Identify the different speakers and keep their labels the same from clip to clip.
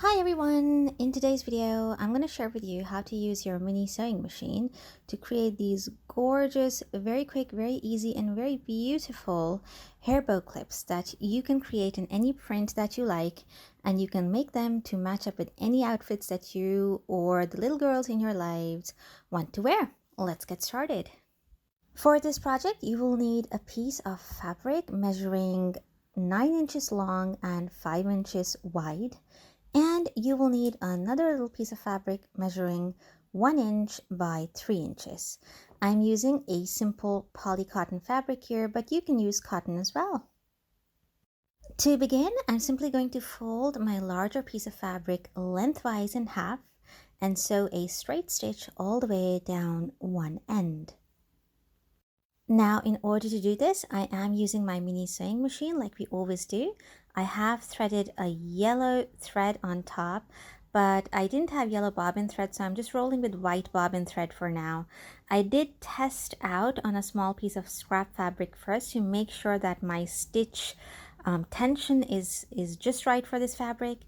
Speaker 1: Hi everyone! In today's video, I'm going to share with you how to use your mini sewing machine to create these gorgeous, very quick, very easy, and very beautiful hair bow clips that you can create in any print that you like, and you can make them to match up with any outfits that you or the little girls in your lives want to wear. Let's get started. For this project, you will need a piece of fabric measuring 9 inches long and 5 inches wide. And you will need another little piece of fabric measuring 1 inch by 3 inches. I'm using a simple poly cotton fabric here, but you can use cotton as well. To begin, I'm simply going to fold my larger piece of fabric lengthwise in half and sew a straight stitch all the way down one end. Now, in order to do this, I am using my mini sewing machine like we always do. I have threaded a yellow thread on top, but I didn't have yellow bobbin thread, so I'm just rolling with white bobbin thread for now. I did test out on a small piece of scrap fabric first to make sure that my stitch tension is just right for this fabric.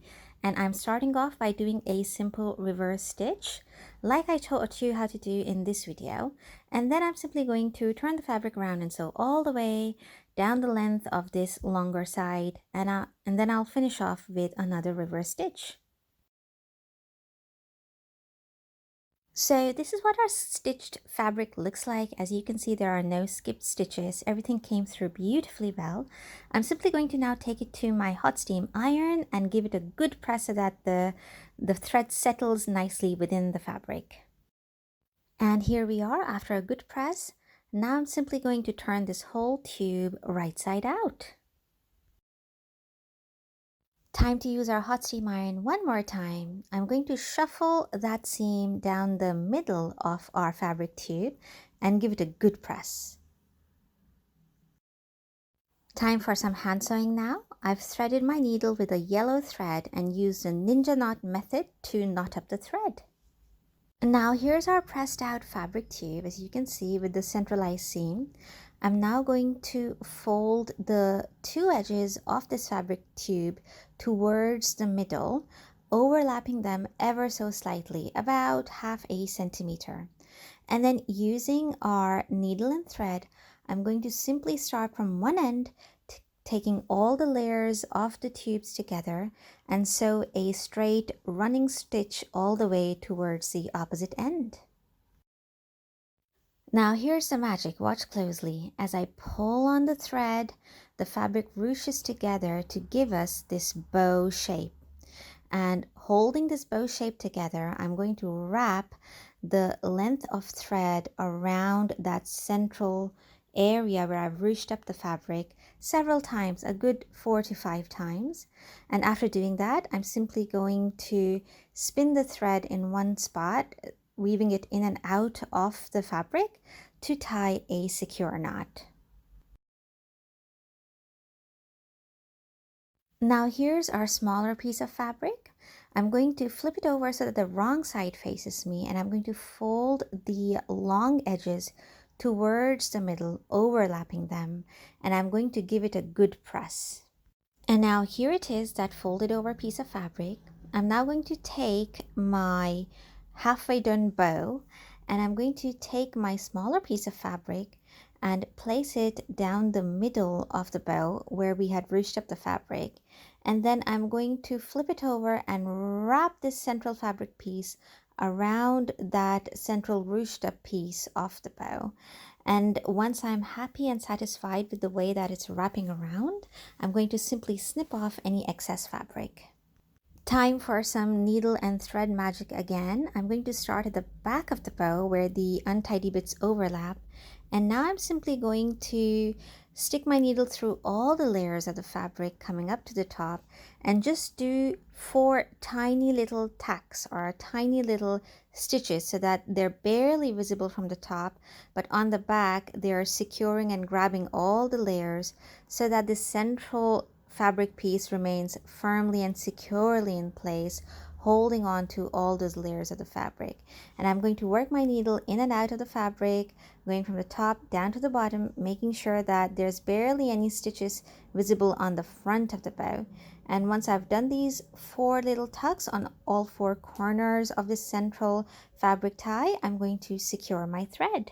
Speaker 1: And I'm starting off by doing a simple reverse stitch like I taught you how to do in this video, and then I'm simply going to turn the fabric around and sew all the way down the length of this longer side, and then I'll finish off with another reverse stitch. So this is what our stitched fabric looks like. As you can see, there are no skipped stitches. Everything came through beautifully well. I'm simply going to now take it to my hot steam iron and give it a good press so that the thread settles nicely within the fabric. And here we are after a good press. Now I'm simply going to turn this whole tube right side out. Time to use our hot steam iron one more time. I'm going to shuffle that seam down the middle of our fabric tube and give it a good press. Time for some hand sewing now. I've threaded my needle with a yellow thread and used the ninja knot method to knot up the thread. Now here's our pressed out fabric tube, as you can see, with the centralized seam. I'm now going to fold the two edges of this fabric tube towards the middle, overlapping them ever so slightly, about ½ centimeter. And then using our needle and thread, I'm going to simply start from one end, taking all the layers of the tubes together and sew a straight running stitch all the way towards the opposite end. Now here's the magic. Watch closely. As I pull on the thread, the fabric ruches together to give us this bow shape. And holding this bow shape together, I'm going to wrap the length of thread around that central area where I've ruched up the fabric several times, a good 4 to 5 times. And after doing that, I'm simply going to spin the thread in one spot, weaving it in and out of the fabric to tie a secure knot. Now here's our smaller piece of fabric. I'm going to flip it over so that the wrong side faces me, and I'm going to fold the long edges towards the middle, overlapping them, and I'm going to give it a good press. And now here it is, that folded over piece of fabric. I'm now going to take my halfway done bow, and I'm going to take my smaller piece of fabric and place it down the middle of the bow where we had ruched up the fabric. And then I'm going to flip it over and wrap this central fabric piece around that central ruched up piece of the bow. And once I'm happy and satisfied with the way that it's wrapping around, I'm going to simply snip off any excess fabric. Time for some needle and thread magic again. I'm going to start at the back of the bow where the untidy bits overlap, and now I'm simply going to stick my needle through all the layers of the fabric coming up to the top and just do 4 tiny little tacks or tiny little stitches so that they're barely visible from the top, but on the back they're securing and grabbing all the layers so that the central fabric piece remains firmly and securely in place, holding on to all those layers of the fabric. And I'm going to work my needle in and out of the fabric, going from the top down to the bottom, making sure that there's barely any stitches visible on the front of the bow. And once I've done these 4 little tucks on all 4 corners of the central fabric tie, I'm going to secure my thread.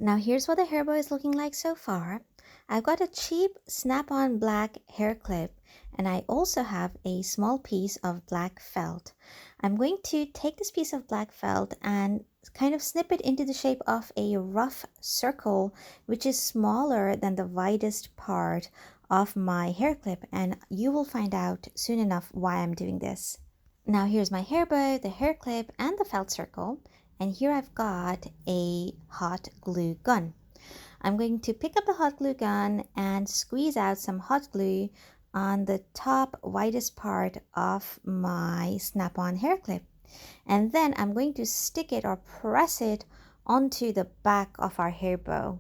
Speaker 1: Now here's what the hair bow is looking like so far. I've got a cheap snap-on black hair clip, and I also have a small piece of black felt. I'm going to take this piece of black felt and kind of snip it into the shape of a rough circle, which is smaller than the widest part of my hair clip, and you will find out soon enough why I'm doing this. Now here's my hair bow, the hair clip, and the felt circle. And here I've got a hot glue gun. I'm going to pick up the hot glue gun and squeeze out some hot glue on the top widest part of my snap-on hair clip. And then I'm going to stick it or press it onto the back of our hair bow.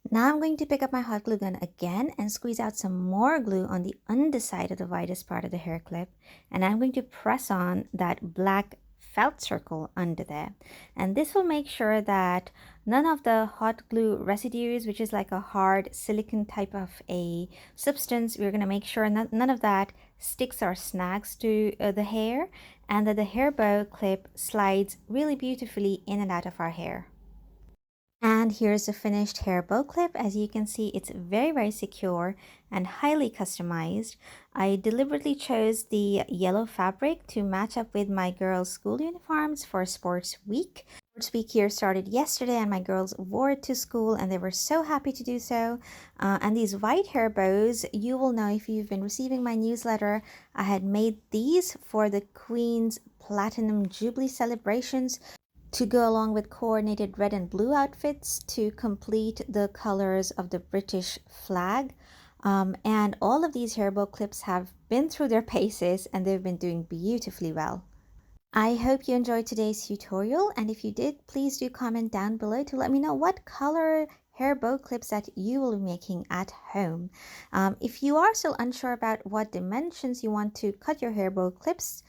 Speaker 1: Now I'm going to pick up my hot glue gun again and squeeze out some more glue on the underside of the widest part of the hair clip. And I'm going to press on that black felt circle under there, and this will make sure that none of the hot glue residues, which is like a hard silicone type of a substance, we're going to make sure none of that sticks or snags to the hair, and that the hair bow clip slides really beautifully in and out of our hair. And here's the finished hair bow clip. As you can see, it's very secure and highly customized. I deliberately chose the yellow fabric to match up with my girls' school uniforms for sports week. Sports week here started yesterday, and my girls wore it to school and they were so happy to do so. And these white hair bows, you will know if you've been receiving my newsletter, I had made these for the Queen's Platinum Jubilee celebrations, to go along with coordinated red and blue outfits to complete the colors of the British flag. And all of these hair bow clips have been through their paces and they've been doing beautifully well. I hope you enjoyed today's tutorial, and if you did, please do comment down below to let me know what color hair bow clips that you will be making at home. If you are still unsure about what dimensions you want to cut your hair bow clips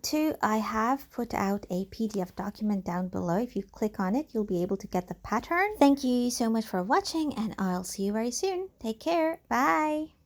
Speaker 1: to, I have put out a PDF document down below. If you click on it, you'll be able to get the pattern. Thank you so much for watching, and I'll see you very soon. Take care. Bye.